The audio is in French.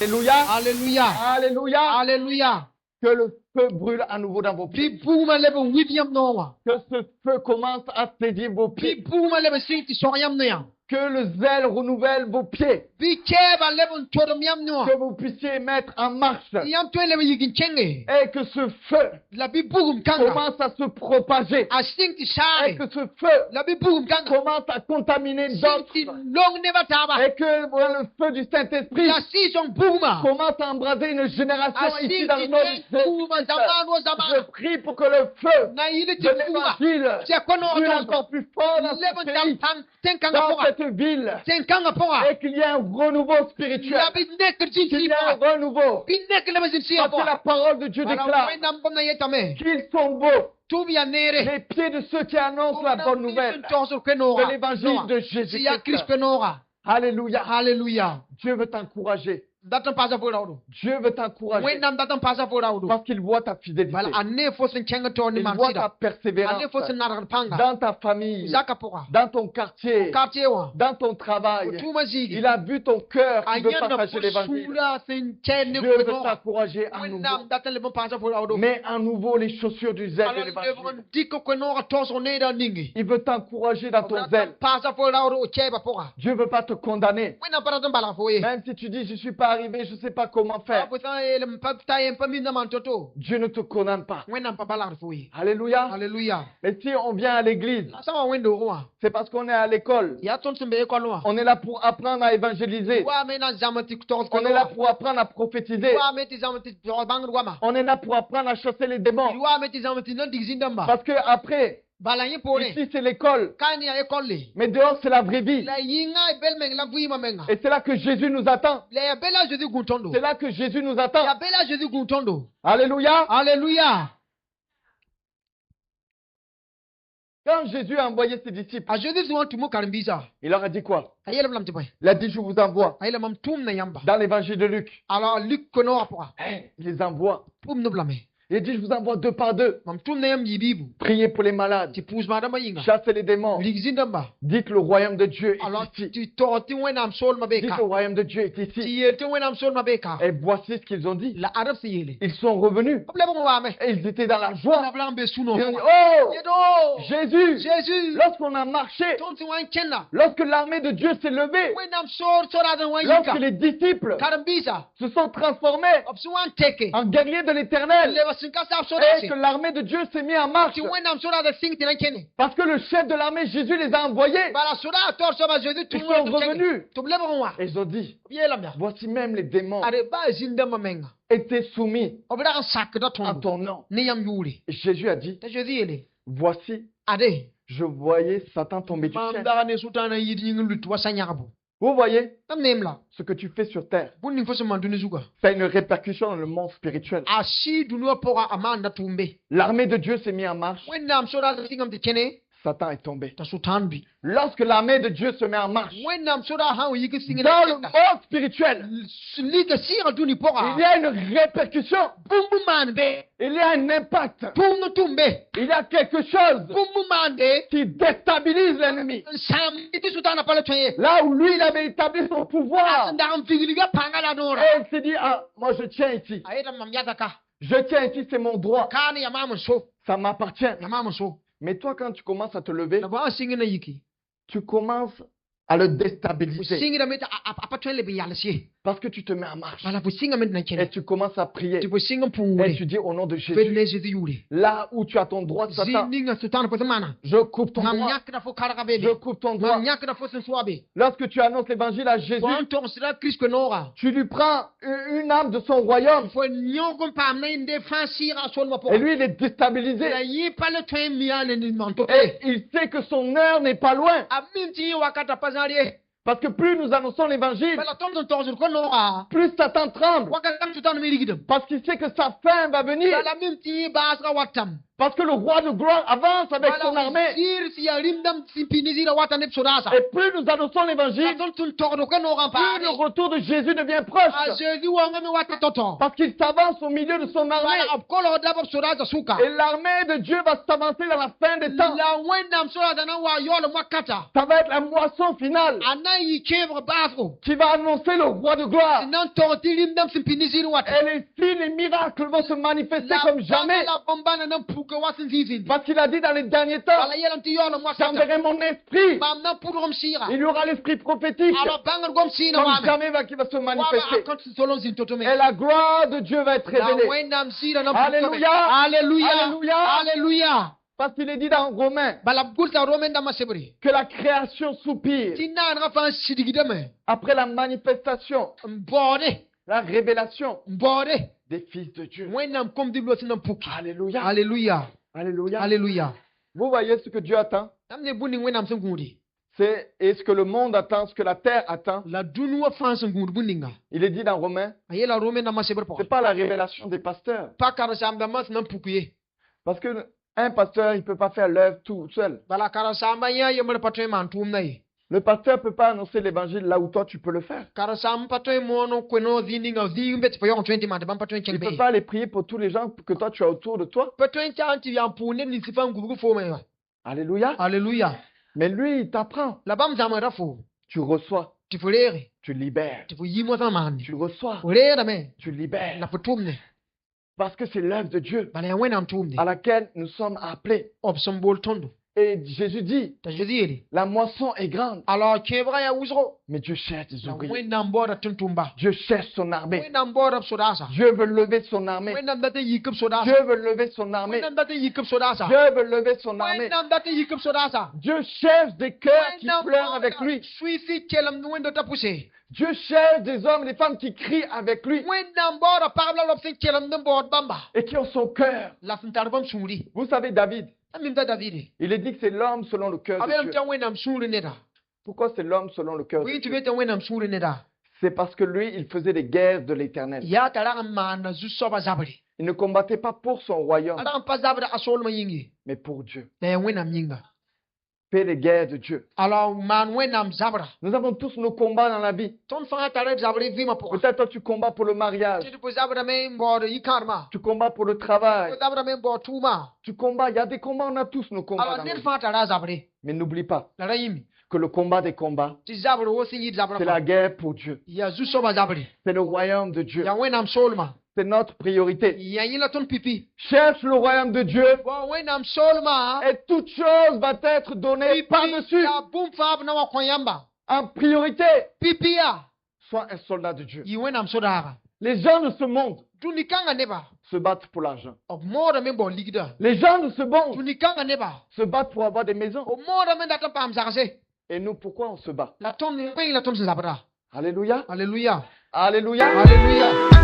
Alléluia. Alléluia. Alléluia. Alléluia. Que le feu brûle à nouveau dans vos pieds. Pi buma lebe widiam noa. Que ce feu commence à saisir vos Pi pieds. buma lebe sinti soyam noya. Que le zèle renouvelle vos pieds. Pi keba lebe todom yam noa. Que vous puissiez mettre en marche. Yam to lebe yigin chenge. Et que ce feu La bi bugum kanga. commence à se propager. A sinti Et share. que ce feu La bi bugum kanga. commence à contaminer Sinti d'autres. long neva taba. Et que le feu du Saint-Esprit La season buguma. commence à embraser une génération A ici sinti dans le nom de buguma Jésus. zamano Je zamano. prie pour que le feu Na yile de ti buguma. l'évangile C'est kono brûle otondo. encore plus fort dans Lebe ce tam pays, tam tenkanga dans pora. cette ville, Tenkanga pora. et qu'il y ait un renouveau spirituel, La bi nek qu'il jinsi y ait un pora. renouveau. Bi nek lebe jinsi Parce que pora. la parole de Dieu déclare qu'ils sont beaux, Tubia nere. les pieds de ceux qui annoncent la bonne nouvelle de l'évangile de Jésus-Christ. Alléluia. Alléluia. Dieu veut t'encourager. Datan pasa voraudo. Dieu veut t'encourager Wenam datan pasa voraudo. parce qu'il voit ta fidélité. Bala ane fosen chenga to ni Il voit mansida. ta persévérance Ane fosen naran panga. dans ta famille, Zaka pora. dans ton quartier, Quartier wa. dans ton travail. Tuma zigi. Il a vu ton cœur qui veut Ayana partager l'évangile. posula sen chene Dieu veut ko. t'encourager à nouveau. Wenam datan le bon pasa voraudo. Mets à nouveau les chaussures du zèle de Alors l'évangile. devant diko ko no toso ne da ningi. Il veut t'encourager dans ton zèle. Pasa voraudo o cheba pora. Dieu veut pas te condamner. Wenam para dan bala foye. Même si tu dis, je suis pas arrivé, je sais pas comment faire. Dieu ne te condamne pas. Alléluia. Alléluia. Mais si on vient à l'église, c'est parce qu'on est à l'école. On est là pour apprendre à évangéliser. On est là pour apprendre à prophétiser. On est là pour apprendre à chasser les démons. Parce que après, ici c'est l'école. Mais dehors c'est la vraie vie. Et c'est là que Jésus nous attend. C'est là que Jésus nous attend. Alléluia. Alléluia. Quand Jésus a envoyé ses disciples, il leur a dit quoi? Il a dit, je vous envoie. Dans l'évangile de Luc, Alors, Luc, il les envoie. Il dit, je vous envoie deux par deux. Priez pour les malades. Chassez les démons. Dites le royaume de Dieu Alors, est ici. tu torti wenam sol Dites mabeka. le royaume de Dieu est ici. Tu yete wenam sol mabeka. Et voici ce qu'ils ont dit. La arab se yele. Ils sont revenus. Problème wa me. Et ils étaient dans la On joie. a blanc be suno. Ils ont dit, oh, Yedo. Jésus, Jésus. lorsqu'on a marché, Tonti wan kenna. lorsque l'armée de Dieu s'est levée, Wenam sol sora dan wan lorsque yika. les disciples Karambisa. se sont transformés Opsu wan teke. en guerriers de l'éternel, Le wasinka sa sora et se. que l'armée de Dieu s'est mise en marche, Tu wenam sora da sing tinan kene. parce que le chef de l'armée, Jésus, les a envoyés. Bala sora tor soba Jésus tu Ils sont revenus. Tu blema wa. Et ils ont dit, Yela mia. voici même les démons Are ba zinda mamenga. étaient soumis Obra kan sak da à tondo. ton nom. Ni yam yuri. Et Jésus a dit, Ta Jésus yele. voici, Ade. je voyais Satan tomber du Mam ciel. daga ne sutana yidi ngi wa sanyabo. Vous voyez Tam nemla. ce que tu fais sur terre. Bunni fo se manduni zuga. Ça a une répercussion dans le monde spirituel. Ashi dunua pora amanda tumbe. L'armée de Dieu s'est mise en marche. Wennam sora da singam de kene. Satan est tombé. Ta sutanbi. Lorsque l'armée de Dieu se met en marche, Wennam sora ha yiki singam. dans le monde spirituel, Liga sira duni pora. il y a une répercussion. Bumbu mande. Il y a un impact. Pumnu tumbe. Il y a quelque chose Bumbu mande. qui déstabilise l'ennemi. Sam iti sutana pala toye. Là où lui, il avait établi son pouvoir. Asndam figiliga pangala nora. Et il s'est dit, ah, moi je tiens ici. Ayeta mamyata ka. Je tiens ici, c'est mon droit. Kani ya mama so. Ça m'appartient. Ya mama so. Mais toi, quand tu commences à te lever, Na ba singina yiki. tu commences à le déstabiliser. Singira meta apatwele be yalasi. Parce que tu te mets en marche. Bala bu singa met na Et kene. tu commences à prier. Tu bu singa Et pungule. tu dis au nom de Jésus, Fedle Jésus yuri. là où tu as ton droit de Satan, Zininga sutana po mana. je coupe ton Mam droit. nyak da fo karaka Je bebe. coupe ton droit. Mam nyak da fo sen swabe. Lorsque tu annonces l'évangile à Jésus, Wan ton sira Christ nora. tu lui prends une âme de son royaume. Fo nyongo pam na inde fansira sol ma po. Et lui, il est déstabilisé. La yi pale twen miale ni manto. Et il sait que son heure n'est pas loin. Aminti wakata pazari. Parce que plus nous annonçons l'évangile, Bala ton ko nora. plus Satan tremble. Wakata sutana mi rigidum. Parce qu'il sait que sa fin va venir. Bala minti basra watam. Parce que le roi de gloire avance avec son armée. Et plus nous annonçons l'évangile, plus le retour de Jésus devient proche. Parce qu'il s'avance au milieu de son armée. Et l'armée de Dieu va s'avancer dans la fin des temps. Ça va être la moisson finale qui va annoncer le roi de gloire. Et les signes, les miracles vont se manifester comme jamais. Parce qu'il a dit dans les derniers temps, j'enverrai mon esprit. Il y aura l'esprit prophétique comme jamais qui va se manifester. Et la gloire de Dieu va être révélée. Alléluia. Alléluia. Alléluia. Parce qu'il est dit dans Romains que la création soupire après la manifestation, la révélation des fils de Dieu. Alléluia. Alléluia. Alléluia. Alléluia. Vous voyez ce que Dieu attend? C'est ce que le monde attend, ce que la terre attend. Il est dit dans Romains, ce n'est pas la révélation des pasteurs. Parce que un pasteur, il ne peut pas faire l'œuvre tout seul. Le pasteur ne peut pas annoncer l'évangile là où toi tu peux le faire. Il ne peut pas aller prier pour tous les gens que toi tu as autour de toi. Alléluia. Alléluia. Mais lui, il t'apprend. Tu reçois. Tu libères. Tu reçois. Tu libères. Parce que c'est l'œuvre de Dieu à laquelle nous sommes appelés. Et Jésus dit, la moisson est grande. Mais Dieu cherche des ouvriers. Dieu cherche son armée. Dieu veut lever son armée. Dieu veut lever son armée. Dieu veut lever son armée. Dieu cherche des cœurs qui pleurent avec lui. Dieu cherche des hommes et des femmes qui crient avec lui et qui ont son cœur. Vous savez, David, il est dit que c'est l'homme selon le cœur de Dieu. Pourquoi c'est l'homme selon le cœur de Dieu? C'est parce que lui, il faisait des guerres de l'éternel. Il ne combattait pas pour son royaume, mais pour Dieu. Fait les guerres de Dieu. Nous avons tous nos combats dans la vie. Peut-être toi tu combats pour le mariage. Tu combats pour le travail. Tu combats, il y a des combats, on a tous nos combats dans la vie. Mais n'oublie pas que le combat des combats, c'est la guerre pour Dieu. C'est le royaume de Dieu. C'est notre priorité. Cherche le royaume de Dieu et toute chose va être donnée par-dessus. En priorité, sois un soldat de Dieu. Les gens de ce monde se battent pour l'argent. Les gens de ce monde se battent pour avoir des maisons. Et nous, pourquoi on se bat? Alléluia. Alléluia. Alléluia. Alléluia.